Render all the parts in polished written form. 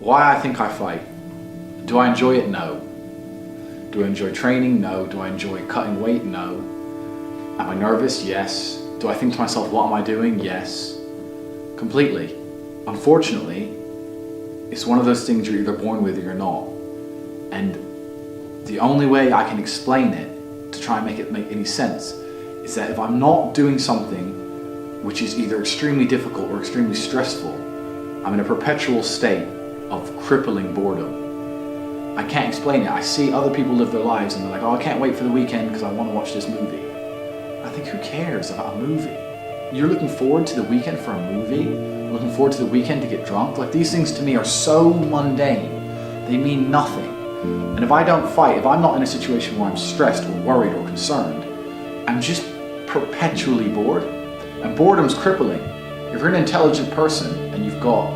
Why I think I fight. Do I enjoy it? No. Do I enjoy training? No. Do I enjoy cutting weight? No. Am I nervous? Yes. Do I think to myself, what am I doing? Yes. Completely. Unfortunately, it's one of those things you're either born with or you're not. And the only way I can explain it, to try and make it make any sense, is that if I'm not doing something which is either extremely difficult or extremely stressful, I'm in a perpetual state of crippling boredom. I can't explain it. I see other people live their lives and they're like, oh, I can't wait for the weekend because I want to watch this movie. I think, who cares about a movie? You're looking forward to the weekend for a movie? You're looking forward to the weekend to get drunk? Like, these things to me are so mundane. They mean nothing. And if I don't fight, if I'm not in a situation where I'm stressed or worried or concerned, I'm just perpetually bored. And boredom's crippling. If you're an intelligent person and you've got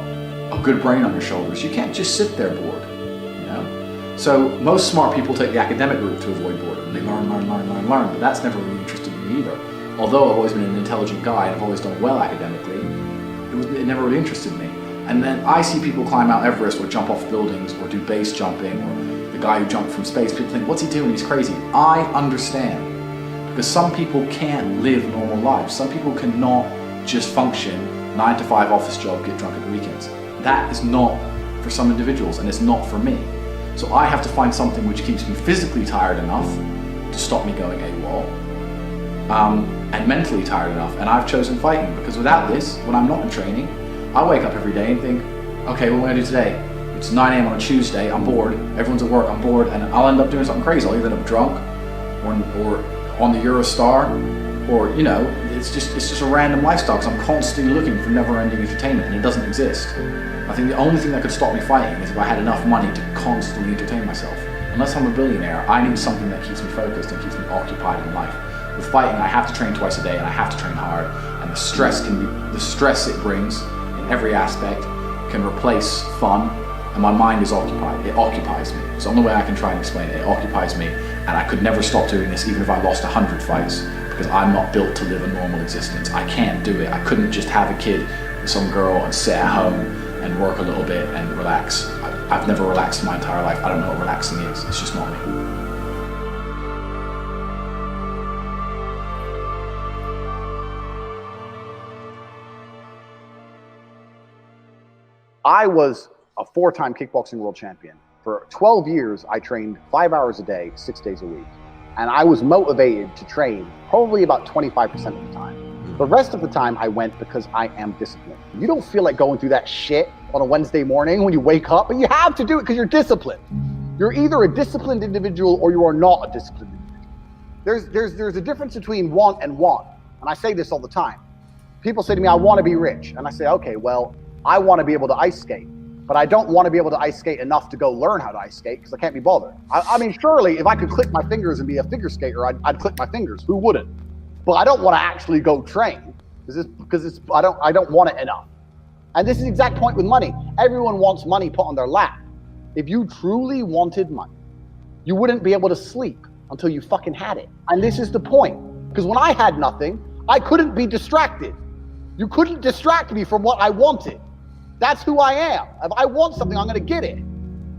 a good brain on your shoulders, you can't just sit there bored, you know? So most smart people take the academic route to avoid boredom. They learn, but that's never really interested me either. Although I've always been an intelligent guy and I've always done well academically, it never really interested me. And then I see people climb Mount Everest or jump off buildings or do base jumping, or the guy who jumped from space. People think, what's he doing? He's crazy. I understand. Because some people can't live normal lives. Some people cannot just function 9 to 5 office job, get drunk at the weekends. That is not for some individuals, and it's not for me. So I have to find something which keeps me physically tired enough to stop me going AWOL, and mentally tired enough. And I've chosen fighting, because without this, when I'm not in training, I wake up every day and think, okay, what am I gonna do today? It's 9 a.m. on a Tuesday, I'm bored, everyone's at work, I'm bored, and I'll end up doing something crazy. I'll either end up drunk or on the Eurostar, or, you know, it's just a random lifestyle, because I'm constantly looking for never-ending entertainment, and it doesn't exist. I think the only thing that could stop me fighting is if I had enough money to constantly entertain myself. Unless I'm a billionaire, I need something that keeps me focused and keeps me occupied in life. With fighting, I have to train twice a day, and I have to train hard, and the stress it brings in every aspect can replace fun, and my mind is occupied. It occupies me. It's the only way I can try and explain it. It occupies me, and I could never stop doing this even if I lost 100 fights, because I'm not built to live a normal existence. I can't do it. I couldn't just have a kid with some girl and sit at home and work a little bit and relax. I've never relaxed in my entire life. I don't know what relaxing is. It's just not me. I was a 4-time kickboxing world champion. For 12 years, I trained 5 hours a day, 6 days a week. And I was motivated to train probably about 25% of the time. The rest of the time I went because I am disciplined. You don't feel like going through that shit on a Wednesday morning when you wake up, but you have to do it because you're disciplined. You're either a disciplined individual or you are not a disciplined individual. There's a difference between want and want. And I say this all the time. People say to me, I want to be rich. And I say, okay, well, I want to be able to ice skate, but I don't want to be able to ice skate enough to go learn how to ice skate because I can't be bothered. I mean, surely if I could click my fingers and be a figure skater, I'd click my fingers. Who wouldn't? But I don't want to actually go train because I don't want it enough. And this is the exact point with money. Everyone wants money put on their lap. If you truly wanted money, you wouldn't be able to sleep until you fucking had it. And this is the point. Because when I had nothing, I couldn't be distracted. You couldn't distract me from what I wanted. That's who I am. If I want something, I'm going to get it.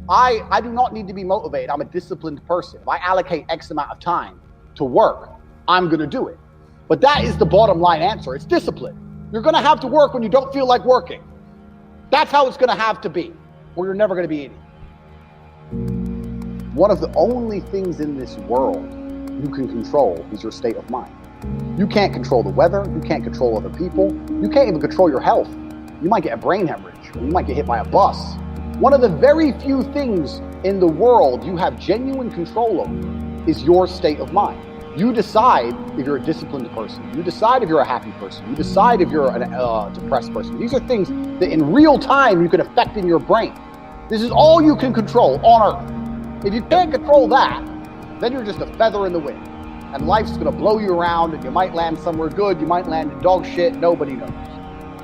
I do not need to be motivated. I'm a disciplined person. If I allocate X amount of time to work, I'm going to do it. But that is the bottom line answer. It's discipline. You're going to have to work when you don't feel like working. That's how it's going to have to be, or you're never going to be eating. One of the only things in this world you can control is your state of mind. You can't control the weather. You can't control other people. You can't even control your health. You might get a brain hemorrhage, or you might get hit by a bus. One of the very few things in the world you have genuine control over is your state of mind. You decide if you're a disciplined person. You decide if you're a happy person. You decide if you're a depressed person. These are things that in real time you can affect in your brain. This is all you can control on Earth. If you can't control that, then you're just a feather in the wind. And life's gonna blow you around, and you might land somewhere good, you might land in dog shit, nobody knows.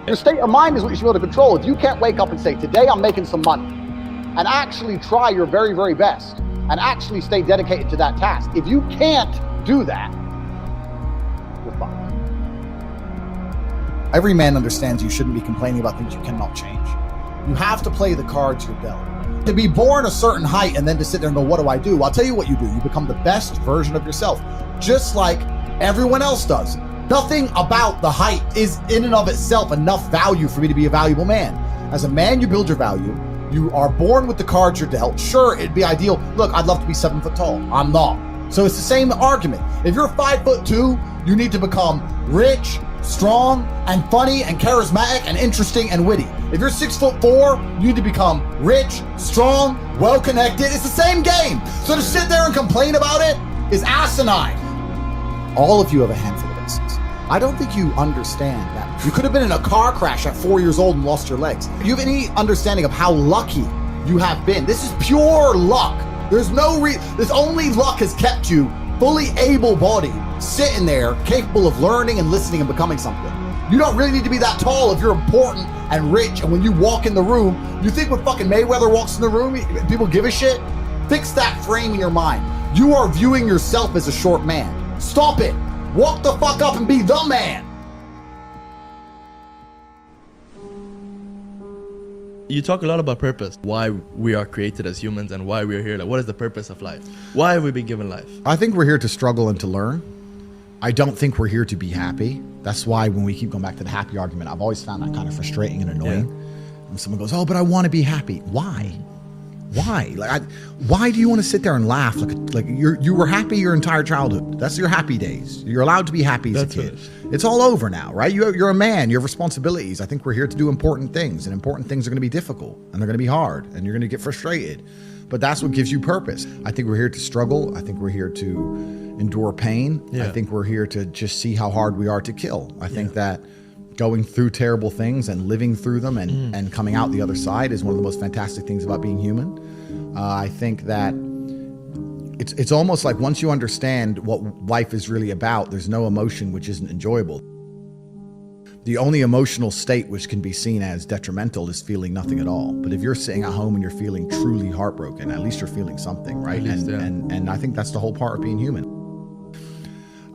Your state of mind is what you should be able to control. If you can't wake up and say, today I'm making some money, and actually try your very, very best, and actually stay dedicated to that task. If you can't do that, you're fucked. Every man understands you shouldn't be complaining about things you cannot change. You have to play the cards you're dealt. To be born a certain height and then to sit there and go, what do I do? I'll tell you what you do. You become the best version of yourself, just like everyone else does. Nothing about the height is in and of itself enough value for me to be a valuable man. As a man, you build your value. You are born with the cards you're dealt. Sure, it'd be ideal. Look, I'd love to be 7 foot tall. I'm not. So it's the same argument. If you're 5'2", you need to become rich, strong, and funny, and charismatic, and interesting, and witty. If you're 6'4", you need to become rich, strong, well-connected. It's the same game. So to sit there and complain about it is asinine. All of you have a handful of aces. I don't think you understand that. You could have been in a car crash at 4 years old and lost your legs. Do you have any understanding of how lucky you have been? This is pure luck. There's only luck has kept you fully able-bodied, sitting there, capable of learning and listening and becoming something. You don't really need to be that tall if you're important and rich, and when you walk in the room, you think when fucking Mayweather walks in the room, people give a shit? Fix that frame in your mind. You are viewing yourself as a short man. Stop it. Walk the fuck up and be the man. You talk a lot about purpose, why we are created as humans and why we're here. Like, what is the purpose of life? Why have we been given life? I think we're here to struggle and to learn. I don't think we're here to be happy. That's why when we keep going back to the happy argument, I've always found that kind of frustrating and annoying. When someone goes, oh, but I want to be happy. Why? Why? Why do you want to sit there and laugh? Like you were happy your entire childhood. That's your happy days. You're allowed to be happy as a kid. It's all over now, right? You're a man. You have responsibilities. I think we're here to do important things, and important things are going to be difficult, and they're going to be hard, and you're going to get frustrated. But that's what gives you purpose. I think we're here to struggle. I think we're here to endure pain. I think we're here to just see how hard we are to kill. I think that going through terrible things and living through them and coming out the other side is one of the most fantastic things about being human. I think that it's almost like once you understand what life is really about, there's no emotion which isn't enjoyable. The only emotional state which can be seen as detrimental is feeling nothing at all. But if you're sitting at home and you're feeling truly heartbroken, at least you're feeling something, right? And I think that's the whole part of being human.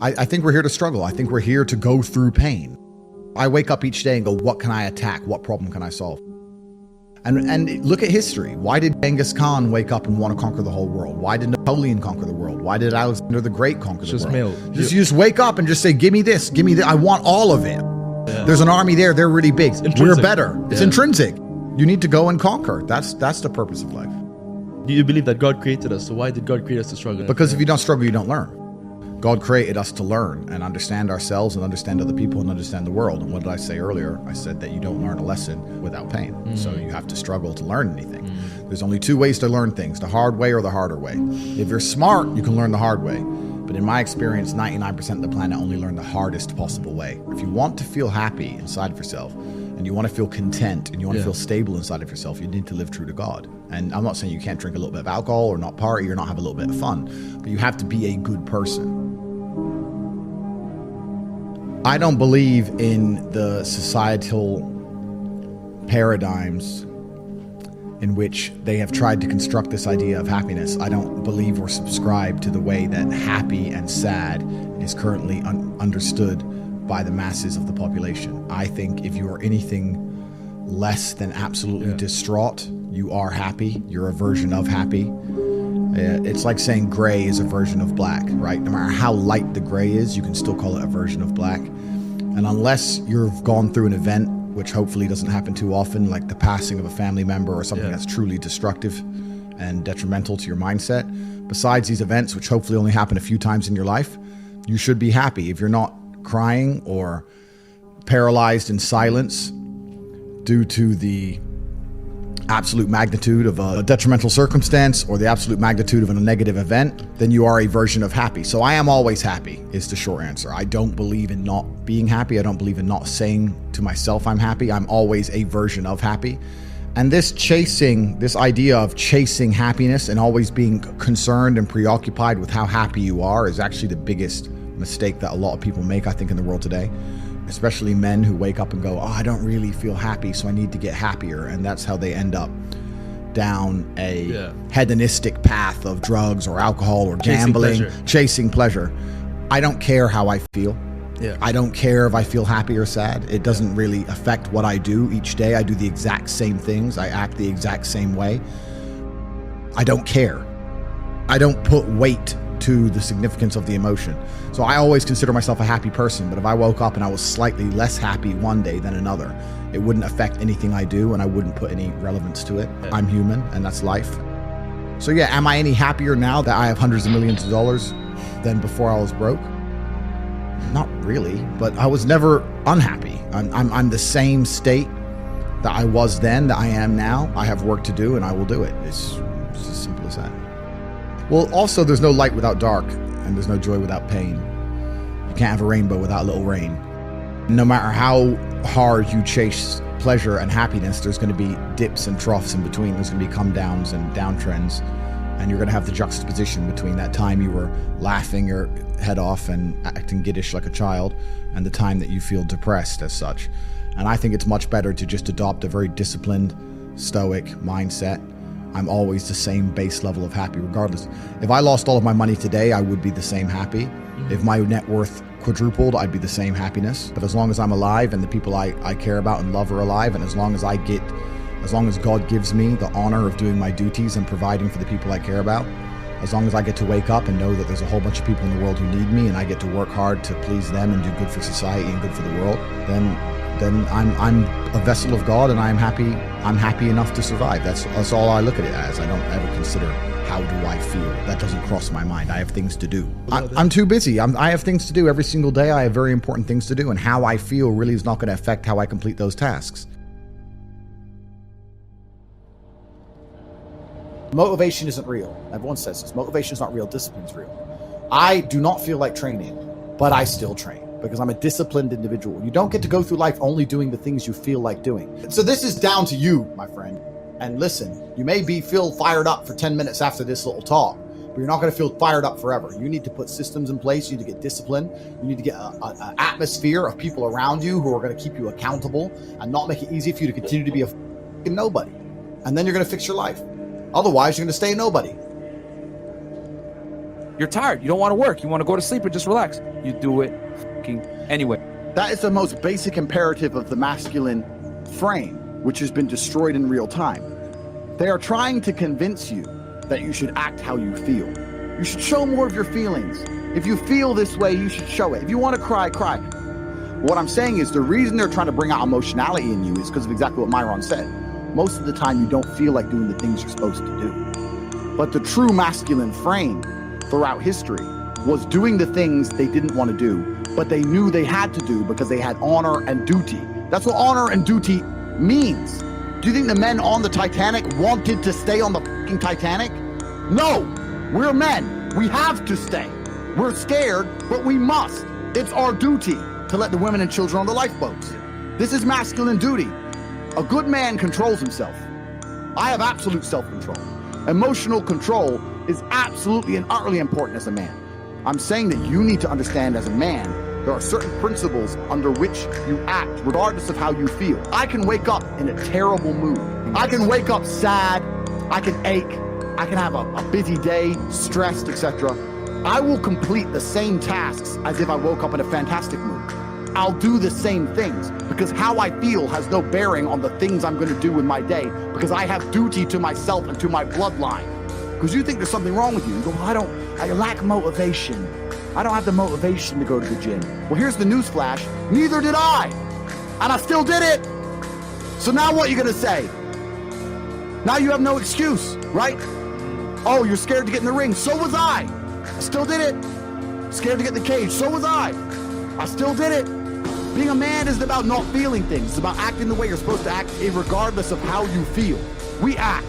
I think we're here to struggle. I think we're here to go through pain. I wake up each day and go, what can I attack? What problem can I solve? And look at history. Why did Genghis Khan wake up and want to conquer the whole world? Why did Napoleon conquer the world? Why did Alexander the Great conquer the world? You just wake up and just say, give me this, give me that. I want all of it. Yeah. There's an army there. They're really big. We're better. It's intrinsic. You need to go and conquer. That's the purpose of life. Do you believe that God created us? So why did God create us to struggle? Because if you don't struggle, you don't learn. God created us to learn and understand ourselves and understand other people and understand the world. And what did I say earlier? I said that you don't learn a lesson without pain. So you have to struggle to learn anything. There's only two ways to learn things, the hard way or the harder way. If you're smart, you can learn the hard way. But in my experience, 99% of the planet only learn the hardest possible way. If you want to feel happy inside of yourself, and you want to feel content, and you want to feel stable inside of yourself, you need to live true to God. And I'm not saying you can't drink a little bit of alcohol or not party or not have a little bit of fun, but you have to be a good person. I don't believe in the societal paradigms in which they have tried to construct this idea of happiness. I don't believe or subscribe to the way that happy and sad is currently understood by the masses of the population. I think if you are anything less than absolutely distraught, you are happy. You're a version of happy. It's like saying gray is a version of black, right? No matter how light the gray is, you can still call it a version of black. And unless you've gone through an event, which hopefully doesn't happen too often, like the passing of a family member or something that's truly destructive and detrimental to your mindset, besides these events, which hopefully only happen a few times in your life, you should be happy. If you're not crying or paralyzed in silence due to the absolute magnitude of a detrimental circumstance or the absolute magnitude of a negative event, then you are a version of happy. So I am always happy is the short answer. I don't believe in not being happy. I don't believe in not saying to myself I'm happy. I'm always a version of happy. And this idea of chasing happiness and always being concerned and preoccupied with how happy you are is actually the biggest mistake that a lot of people make, I think, in the world today. Especially men who wake up and go, oh, I don't really feel happy, so I need to get happier. And that's how they end up down a hedonistic path of drugs or alcohol or gambling, chasing pleasure. I don't care how I feel. Yeah. I don't care if I feel happy or sad. It doesn't really affect what I do each day. I do the exact same things. I act the exact same way. I don't care. I don't put weight to the significance of the emotion. So I always consider myself a happy person, but if I woke up and I was slightly less happy one day than another, it wouldn't affect anything I do and I wouldn't put any relevance to it. I'm human and that's life. So yeah, am I any happier now that I have hundreds of millions of dollars than before I was broke? Not really, but I was never unhappy. I'm the same state that I was then that I am now. I have work to do and I will do it. It's as simple as that. Well, also there's no light without dark and there's no joy without pain. You can't have a rainbow without a little rain. No matter how hard you chase pleasure and happiness, there's going to be dips and troughs in between. There's going to be come downs and downtrends. And you're going to have the juxtaposition between that time you were laughing your head off and acting giddish like a child and the time that you feel depressed as such. And I think it's much better to just adopt a very disciplined, stoic mindset. I'm always the same base level of happy regardless. If I lost all of my money today, I would be the same happy. If my net worth quadrupled, I'd be the same happiness. But as long as I'm alive and the people I care about and love are alive, and as long as God gives me the honor of doing my duties and providing for the people I care about, as long as I get to wake up and know that there's a whole bunch of people in the world who need me and I get to work hard to please them and do good for society and good for the world, then I'm a vessel of God and I'm happy enough to survive. That's all I look at it as. I don't ever consider how do I feel. That doesn't cross my mind. I have things to do. I'm too busy. I have things to do every single day. I have very important things to do, and how I feel really is not going to affect how I complete those tasks. Motivation isn't real. Everyone says this. Motivation is not real. Discipline is real. I do not feel like training, but I still train because I'm a disciplined individual. You don't get to go through life only doing the things you feel like doing. So this is down to you, my friend. And listen, you may feel fired up for 10 minutes after this little talk, but you're not going to feel fired up forever. You need to put systems in place. You need to get discipline. You need to get an atmosphere of people around you who are going to keep you accountable and not make it easy for you to continue to be a fucking nobody. And then you're going to fix your life. Otherwise, you're going to stay a nobody. You're tired. You don't want to work. You want to go to sleep and just relax. You do it anyway. That is the most basic imperative of the masculine frame, which has been destroyed in real time. They are trying to convince you that you should act how you feel. You should show more of your feelings. If you feel this way, you should show it. If you want to cry, cry. What I'm saying is the reason they're trying to bring out emotionality in you is because of exactly what Myron said. Most of the time, you don't feel like doing the things you're supposed to do. But the true masculine frame throughout history was doing the things they didn't want to do, but they knew they had to do because they had honor and duty. That's what honor and duty means. Do you think the men on the Titanic wanted to stay on the fucking Titanic? No, we're men. We have to stay. We're scared, but we must. It's our duty to let the women and children on the lifeboats. This is masculine duty. A good man controls himself. I have absolute self-control. Emotional control is absolutely and utterly important as a man. I'm saying that you need to understand as a man, there are certain principles under which you act, regardless of how you feel. I can wake up in a terrible mood. I can wake up sad. I can ache. I can have a busy day, stressed, etc. I will complete the same tasks as if I woke up in a fantastic mood. I'll do the same things because how I feel has no bearing on the things I'm going to do with my day because I have duty to myself and to my bloodline. Because you think there's something wrong with you. You go, well, I lack motivation. I don't have the motivation to go to the gym. Well, here's the news flash. Neither did I. And I still did it. So now what are you going to say? Now you have no excuse, right? Oh, you're scared to get in the ring. So was I. I still did it. Scared to get in the cage. So was I still did it. Being a man isn't about not feeling things. It's about acting the way you're supposed to act regardless of how you feel. We act.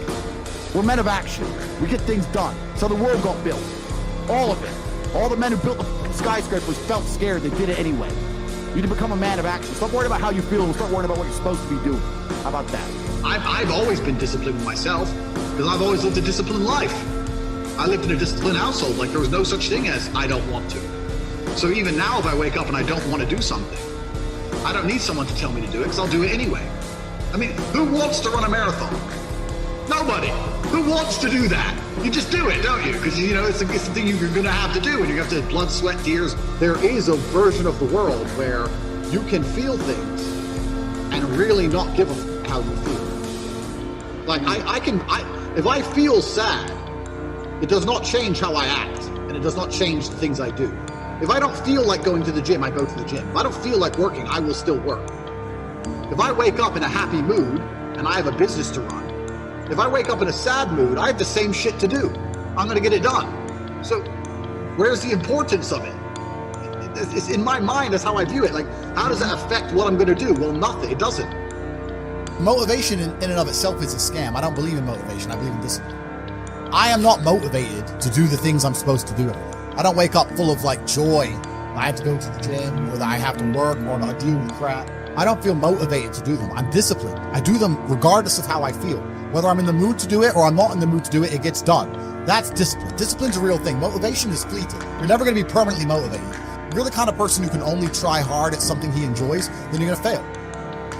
We're men of action. We get things done. So the world got built. All of it. All the men who built the skyscrapers felt scared. They did it anyway. You need to become a man of action. Stop worrying about how you feel and start worrying about what you're supposed to be doing. How about that? I've always been disciplined myself because I've always lived a disciplined life. I lived in a disciplined household. Like there was no such thing as I don't want to. So even now, if I wake up and I don't want to do something, I don't need someone to tell me to do it because I'll do it anyway. I mean, who wants to run a marathon? Nobody. Who wants to do that? You just do it, don't you? Because, you know, it's the thing you're going to have to do, and you have to blood, sweat, tears. There is a version of the world where you can feel things and really not give a f how you feel. Like, if I feel sad, it does not change how I act, and it does not change the things I do. If I don't feel like going to the gym, I go to the gym. If I don't feel like working, I will still work. If I wake up in a happy mood and I have a business to run, if I wake up in a sad mood, I have the same shit to do. I'm going to get it done. So where's the importance of it? It's in my mind, that's how I view it. Like, how does that affect what I'm going to do? Well, nothing. It doesn't. Motivation in and of itself is a scam. I don't believe in motivation. I believe in discipline. I am not motivated to do the things I'm supposed to do. I don't wake up full of like joy. I have to go to the gym, or that I have to work, or I deal with crap. I don't feel motivated to do them. I'm disciplined. I do them regardless of how I feel. Whether I'm in the mood to do it or I'm not in the mood to do it, it gets done. That's discipline. Discipline's a real thing. Motivation is fleeting. You're never going to be permanently motivated. If you're the kind of person who can only try hard at something he enjoys, then you're going to fail.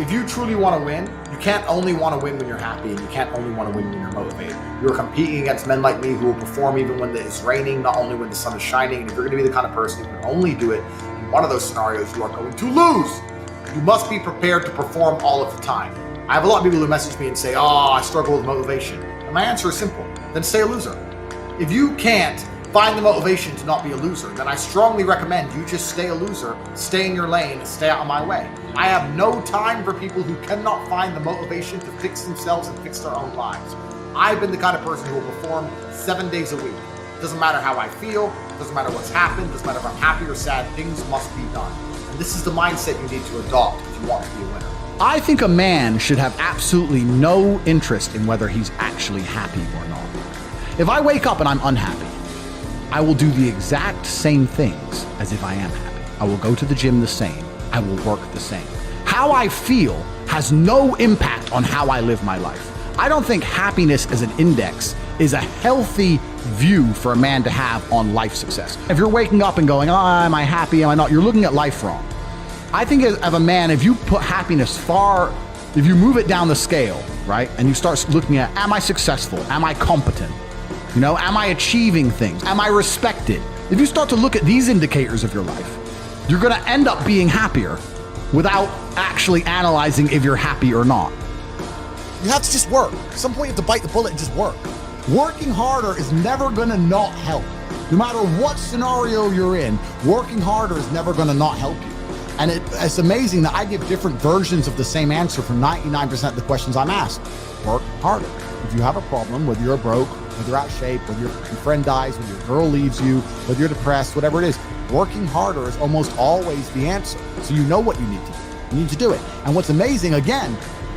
If you truly want to win, you can't only want to win when you're happy, and you can't only want to win when you're motivated. You're competing against men like me who will perform even when it's raining, not only when the sun is shining. And if you're going to be the kind of person who can only do it in one of those scenarios, you are going to lose. You must be prepared to perform all of the time. I have a lot of people who message me and say, oh, I struggle with motivation. And my answer is simple. Then stay a loser. If you can't find the motivation to not be a loser, then I strongly recommend you just stay a loser, stay in your lane, and stay out of my way. I have no time for people who cannot find the motivation to fix themselves and fix their own lives. I've been the kind of person who will perform 7 days a week. It doesn't matter how I feel, it doesn't matter what's happened, it doesn't matter if I'm happy or sad, things must be done. And this is the mindset you need to adopt if you want to be a winner. I think a man should have absolutely no interest in whether he's actually happy or not. If I wake up and I'm unhappy, I will do the exact same things as if I am happy. I will go to the gym the same. I will work the same. How I feel has no impact on how I live my life. I don't think happiness as an index is a healthy view for a man to have on life success. If you're waking up and going, oh, am I happy, am I not? You're looking at life wrong. I think of a man, if you put happiness if you move it down the scale, right? And you start looking at, am I successful? Am I competent? You know, am I achieving things? Am I respected? If you start to look at these indicators of your life, you're going to end up being happier without actually analyzing if you're happy or not. You have to just work. At some point you have to bite the bullet and just work. Working harder is never going to not help. No matter what scenario you're in, working harder is never going to not help you. And it's amazing that I give different versions of the same answer for 99% of the questions I'm asked. Work harder. If you have a problem, whether you're broke, whether you're out of shape, whether your friend dies, whether your girl leaves you, whether you're depressed, whatever it is, working harder is almost always the answer. So you know what you need to do. You need to do it. And what's amazing, again,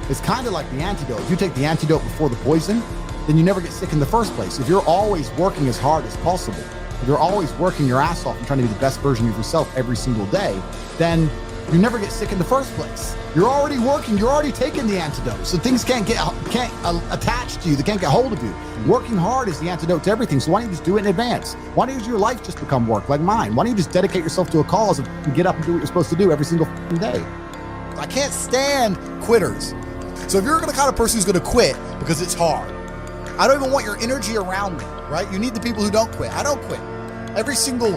it's kind of like the antidote. If you take the antidote before the poison, then you never get sick in the first place. If you're always working as hard as possible, if you're always working your ass off and trying to be the best version of yourself every single day, then you never get sick in the first place. You're already working, you're already taking the antidote. So things can't attach to you, they can't get hold of you. Working hard is the antidote to everything. So why don't you just do it in advance? Why don't your life just become work like mine? Why don't you just dedicate yourself to a cause and get up and do what you're supposed to do every single day? I can't stand quitters. So if you're the kind of person who's gonna quit because it's hard, I don't even want your energy around me, right? You need the people who don't quit. I don't quit. Every single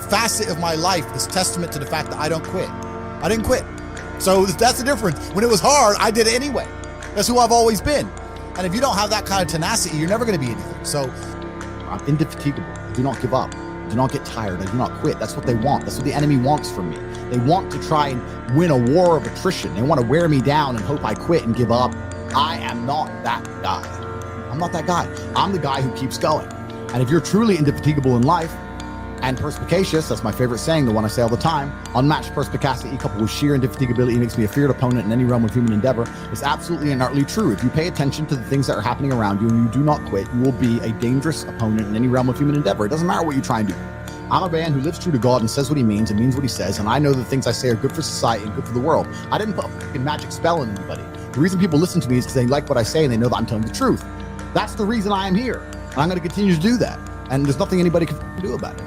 facet of my life is testament to the fact that I don't quit. I didn't quit. So that's the difference. When it was hard, I did it anyway. That's who I've always been. And if you don't have that kind of tenacity, you're never going to be anything. So I'm indefatigable. I do not give up. I do not get tired. I do not quit. That's what they want. That's what the enemy wants from me. They want to try and win a war of attrition. They want to wear me down and hope I quit and give up. I am not that guy. I'm not that guy. I'm the guy who keeps going. And if you're truly indefatigable in life and perspicacious, that's my favorite saying, the one I say all the time, unmatched perspicacity coupled with sheer indefatigability makes me a feared opponent in any realm of human endeavor, is absolutely and utterly true. If you pay attention to the things that are happening around you and you do not quit, you will be a dangerous opponent in any realm of human endeavor. It doesn't matter what you try and do. I'm a man who lives true to God and says what he means and means what he says, and I know the things I say are good for society and good for the world. I didn't put a fucking magic spell on anybody. The reason people listen to me is because they like what I say and they know that I'm telling the truth. That's the reason I am here. And I'm going to continue to do that. And there's nothing anybody can do about it.